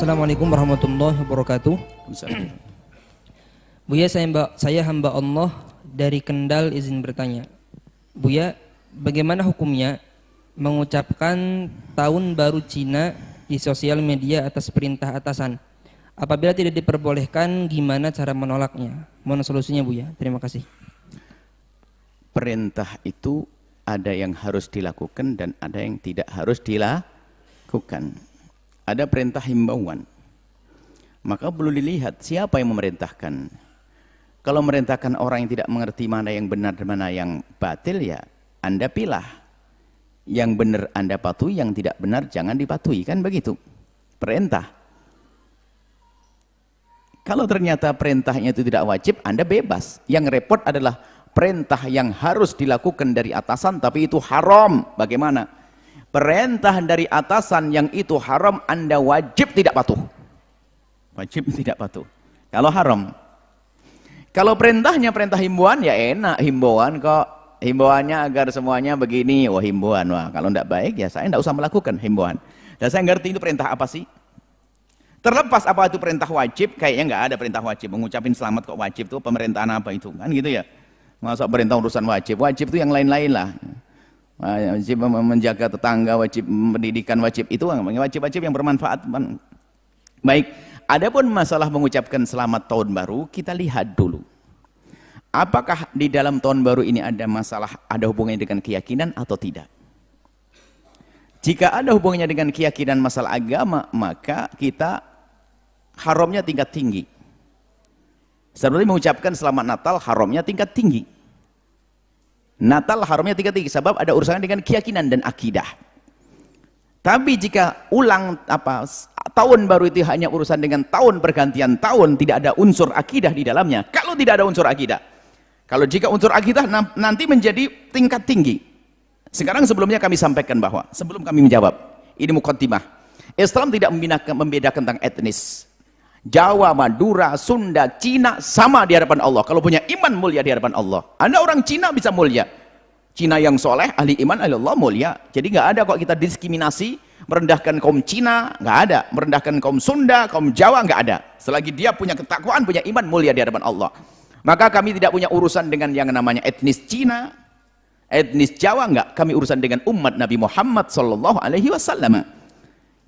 Assalamualaikum warahmatullahi wabarakatuh. Buya, saya hamba Allah dari Kendal, izin bertanya. Buya, bagaimana hukumnya mengucapkan tahun baru Cina di sosial media atas perintah atasan? Apabila tidak diperbolehkan, gimana cara menolaknya? Mohon solusinya, Buya. Terima kasih. Perintah itu ada yang harus dilakukan dan ada yang tidak harus dilakukan. Ada perintah himbauan, maka perlu dilihat siapa yang memerintahkan. Kalau memerintahkan orang yang tidak mengerti mana yang benar dan mana yang batil, ya Anda pilah. Yang benar Anda patuhi, yang tidak benar jangan dipatuhi, kan begitu perintah. Kalau ternyata perintahnya itu tidak wajib, Anda bebas. Yang repot adalah perintah yang harus dilakukan dari atasan tapi itu haram. Bagaimana? Perintah dari atasan yang itu haram, Anda wajib tidak patuh. Wajib tidak patuh kalau haram. Kalau perintahnya perintah himbauan, ya enak, himbauan kok. Himbauannya agar semuanya begini, wah himbauan. Wah, kalau tidak baik ya saya tidak usah melakukan himbauan. Dan saya ngerti itu perintah apa sih? Terlepas apa itu perintah wajib, kayaknya nggak ada perintah wajib. Mengucapin selamat kok wajib, tuh pemerintahan apa itu, kan gitu ya. Masa perintah urusan wajib? Wajib itu yang lain-lain lah. Wajib menjaga tetangga, wajib pendidikan, wajib itu wajib-wajib yang bermanfaat. Baik, adapun masalah mengucapkan selamat tahun baru, kita lihat dulu. Apakah di dalam tahun baru ini ada masalah, ada hubungannya dengan keyakinan atau tidak? Jika ada hubungannya dengan keyakinan masalah agama, maka kita haramnya tingkat tinggi. Sebenarnya mengucapkan selamat Natal haramnya tingkat tinggi. Natal haramnya tingkat tinggi sebab ada urusannya dengan keyakinan dan akidah. Tapi jika tahun baru itu hanya urusan dengan tahun pergantian tahun, tidak ada unsur akidah di dalamnya. Kalau tidak ada unsur akidah, kalau jika unsur akidah nanti menjadi tingkat tinggi. Sekarang sebelumnya kami sampaikan bahwa sebelum kami menjawab, ini muqaddimah. Islam tidak membedakan tentang etnis. Jawa, Madura, Sunda, Cina sama di hadapan Allah. Kalau punya iman mulia di hadapan Allah. Anda orang Cina bisa mulia. Cina yang soleh, ahli iman, ahli Allah mulia. Jadi nggak ada kok kita diskriminasi, merendahkan kaum Cina, nggak ada. Merendahkan kaum Sunda, kaum Jawa, nggak ada. Selagi dia punya ketakwaan, punya iman mulia di hadapan Allah. Maka kami tidak punya urusan dengan yang namanya etnis Cina, etnis Jawa, nggak. Kami urusan dengan umat Nabi Muhammad SAW.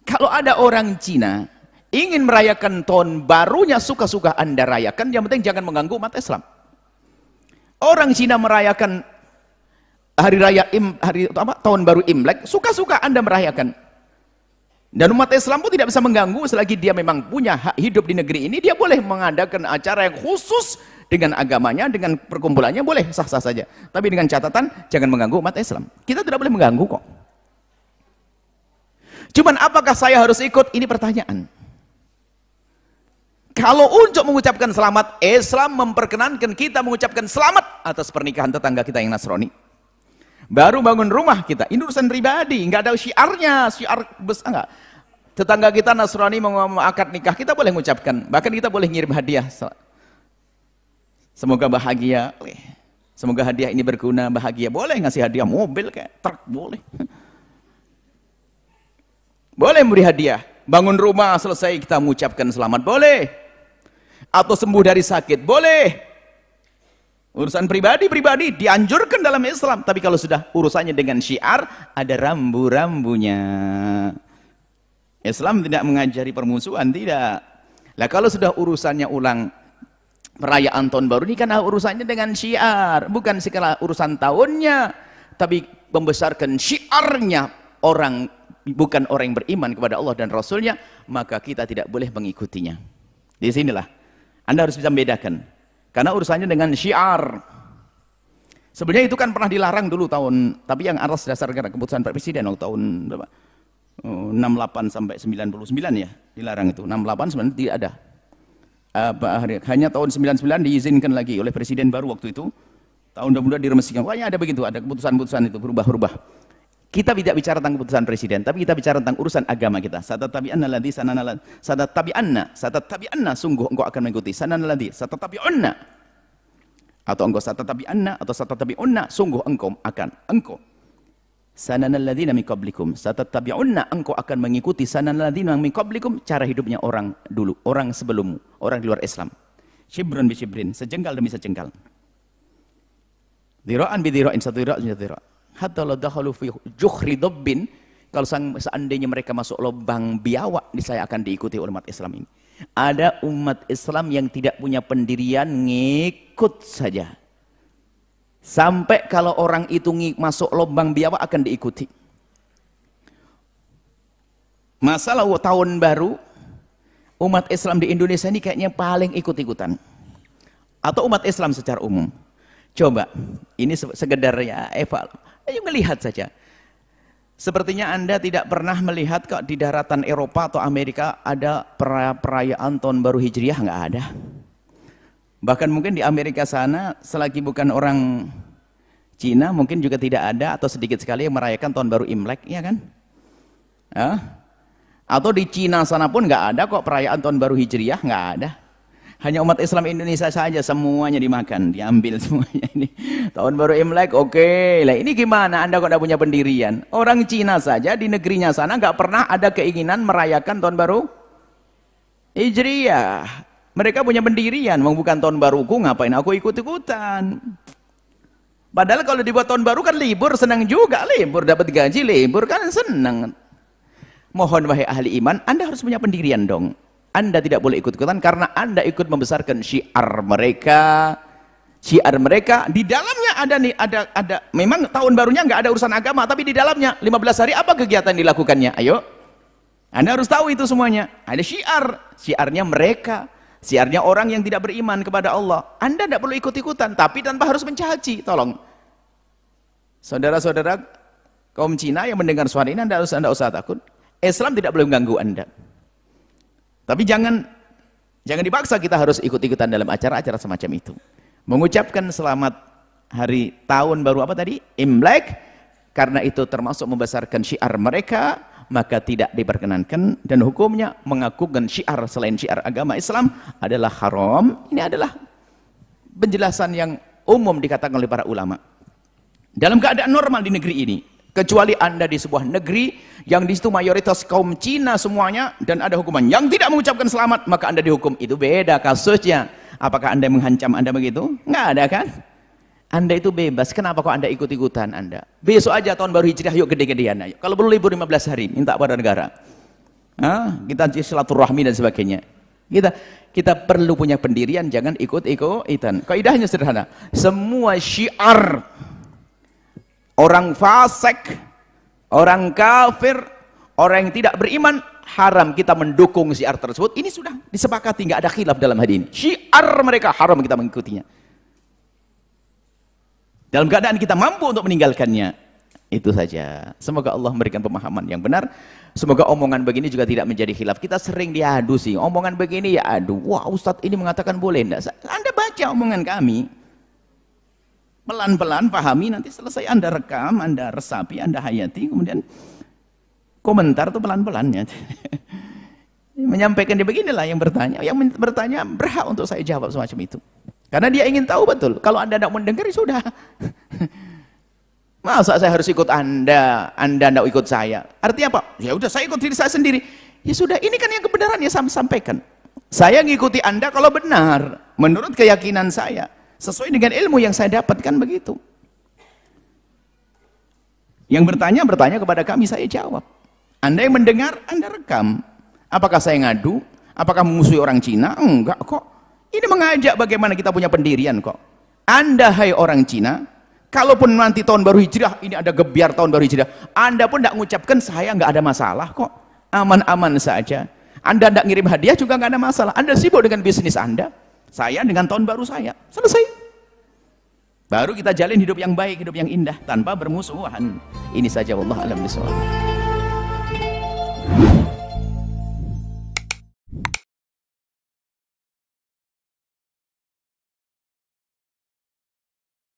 Kalau ada orang Cina ingin merayakan tahun barunya, suka-suka Anda rayakan, yang penting jangan mengganggu umat Islam. Orang Cina merayakan hari raya tahun baru Imlek, suka-suka Anda merayakan. Dan umat Islam pun tidak bisa mengganggu selagi dia memang punya hak hidup di negeri ini. Dia boleh mengadakan acara yang khusus dengan agamanya, dengan perkumpulannya, boleh sah-sah saja. Tapi dengan catatan jangan mengganggu umat Islam. Kita tidak boleh mengganggu kok. Cuman apakah saya harus ikut? Ini pertanyaan. Kalau untuk mengucapkan selamat, Islam memperkenankan kita mengucapkan selamat atas pernikahan tetangga kita yang Nasrani. Baru bangun rumah kita, ini urusan pribadi, nggak ada syiarnya, syiar besar nggak. Tetangga kita Nasrani mau akad nikah, kita boleh mengucapkan, bahkan kita boleh ngirim hadiah. Semoga bahagia, semoga hadiah ini berguna, bahagia. Boleh ngasih hadiah mobil kayak truk, boleh. Boleh memberi hadiah. Bangun rumah selesai kita mengucapkan selamat, boleh. Atau sembuh dari sakit, boleh. Urusan pribadi dianjurkan dalam Islam. Tapi kalau sudah urusannya dengan syiar, ada rambu-rambunya. Islam tidak mengajari permusuhan, tidak. Lah kalau sudah urusannya perayaan tahun baru ini kan urusannya dengan syiar, bukan sekala urusan tahunnya, tapi membesarkan syiarnya orang, bukan orang yang beriman kepada Allah dan Rasulnya, maka kita tidak boleh mengikutinya. Di sinilah Anda harus bisa membedakan, karena urusannya dengan syiar. Sebenarnya itu kan pernah dilarang dulu tapi yang atas dasar keputusan Pak Presiden tahun berapa? 68 sampai 99 ya, dilarang itu. 68 sebenarnya tidak ada. Hanya tahun 99 diizinkan lagi oleh Presiden baru waktu itu. Tahun 2022 diremesikan. Pokoknya ada begitu, ada keputusan-keputusan itu berubah-ubah. Kita tidak bicara tentang keputusan Presiden, tapi kita bicara tentang urusan agama kita. Satatabi'anna, sungguh engkau akan mengikuti. Satatabi'unna. Atau engkau satatabi'anna, atau satatabi'unna, sungguh engkau sananal ladzina min qablikum, satattabi'unna, engkau akan mengikuti sananal ladzina min qablikum, cara hidupnya orang dulu, orang sebelummu, orang di luar Islam. Shibran bi shibrin, sejengkal demi sejengkal. Dhira'an bi dhira'in, satu dhira' satu dhira'. Hatta la dakhalu fi juhri dabbin, kalau seandainya mereka masuk lubang biawak, saya akan diikuti oleh umat Islam ini. Ada umat Islam yang tidak punya pendirian, ngikut saja. Sampai kalau orang itu masuk lubang biawak akan diikuti. Masalah tahun baru, umat Islam di Indonesia ini kayaknya paling ikut-ikutan. Atau umat Islam secara umum. Coba, ini sekedar ya, ayo melihat saja. Sepertinya Anda tidak pernah melihat kok di daratan Eropa atau Amerika ada perayaan tahun baru Hijriah, nggak ada. Bahkan mungkin di Amerika sana, selagi bukan orang Cina, mungkin juga tidak ada atau sedikit sekali yang merayakan tahun baru Imlek, ya kan? Ya? Atau di Cina sana pun nggak ada kok perayaan tahun baru Hijriah, nggak ada. Hanya umat Islam Indonesia saja semuanya dimakan, diambil semuanya ini. Tahun baru Imlek, oke. Lah ini gimana? Anda kok tidak punya pendirian? Orang Cina saja di negerinya sana nggak pernah ada keinginan merayakan tahun baru Hijriah. Mereka punya pendirian, mau bukan tahun baruku, ngapain aku ikut-ikutan? Padahal kalau dibuat tahun baru kan libur, senang juga libur, dapat gaji libur kan senang. Mohon wahai ahli iman, Anda harus punya pendirian dong. Anda tidak boleh ikut-ikutan karena Anda ikut membesarkan syiar mereka. Syiar mereka di dalamnya ada nih, ada. Memang tahun barunya nggak ada urusan agama, tapi di dalamnya 15 hari apa kegiatan dilakukannya? Ayo, Anda harus tahu itu semuanya. Ada syiarnya mereka, syiarnya orang yang tidak beriman kepada Allah. Anda tidak perlu ikut-ikutan, tapi tanpa harus mencaci. Tolong, saudara-saudara kaum Cina yang mendengar suara ini, Anda usah takut. Islam tidak boleh mengganggu Anda. Tapi jangan dipaksa kita harus ikut-ikutan dalam acara-acara semacam itu. Mengucapkan selamat hari tahun baru apa tadi? Imlek, karena itu termasuk membesarkan syiar mereka, maka tidak diperkenankan, dan hukumnya mengakukan syiar selain syiar agama Islam adalah haram. Ini adalah penjelasan yang umum dikatakan oleh para ulama. Dalam keadaan normal di negeri ini, kecuali Anda di sebuah negeri yang di situ mayoritas kaum Cina semuanya dan ada hukuman yang tidak mengucapkan selamat, maka Anda dihukum. Itu beda kasusnya. Apakah Anda mengancam Anda begitu? Nggak ada kan? Anda itu bebas. Kenapa kok Anda ikut-ikutan Anda? Besok aja tahun baru Hijriah, yuk gede-gedean ayo. Kalau perlu libur 15 hari, minta pada negara. Kita silaturahmi dan sebagainya. Kita perlu punya pendirian, jangan ikut-ikutan. Kaidahnya sederhana. Semua syiar orang fasik, orang kafir, orang yang tidak beriman, haram kita mendukung syiar tersebut. Ini sudah disepakati, nggak ada khilaf dalam hadis ini. Syiar mereka haram kita mengikutinya. Dalam keadaan kita mampu untuk meninggalkannya. Itu saja. Semoga Allah memberikan pemahaman yang benar. Semoga omongan begini juga tidak menjadi khilaf. Kita sering diadu sih. Omongan begini ya adu. Wah, Ustadz ini mengatakan boleh enggak? Anda baca omongan kami. Pelan-pelan pahami, nanti selesai Anda rekam, Anda resapi, Anda hayati, kemudian komentar tuh pelan-pelan ya. Menyampaikan dia beginilah yang bertanya berhak untuk saya jawab semacam itu. Karena dia ingin tahu betul. Kalau Anda tidak mendengar ya sudah. Masa saya harus ikut Anda tidak ikut saya? Artinya apa? Ya udah saya ikut diri saya sendiri. Ya sudah, ini kan yang kebenaran ya saya sampaikan. Saya ngikuti Anda kalau benar, menurut keyakinan saya. Sesuai dengan ilmu yang saya dapatkan begitu. Yang bertanya kepada kami, saya jawab. Anda yang mendengar, Anda rekam. Apakah saya ngadu? Apakah memusuhi orang Cina? Enggak kok. Ini mengajak bagaimana kita punya pendirian kok. Anda hai orang Cina, kalaupun nanti tahun baru Hijriah, ini ada gebiar tahun baru Hijriah, Anda pun tidak mengucapkan saya nggak ada masalah kok. Aman-aman saja. Anda tidak ngirim hadiah juga nggak ada masalah. Anda sibuk dengan bisnis Anda. Saya dengan tahun baru saya, selesai. Baru kita jalin hidup yang baik, hidup yang indah tanpa bermusuhan. Ini saja, wallahu a'lam bishawab.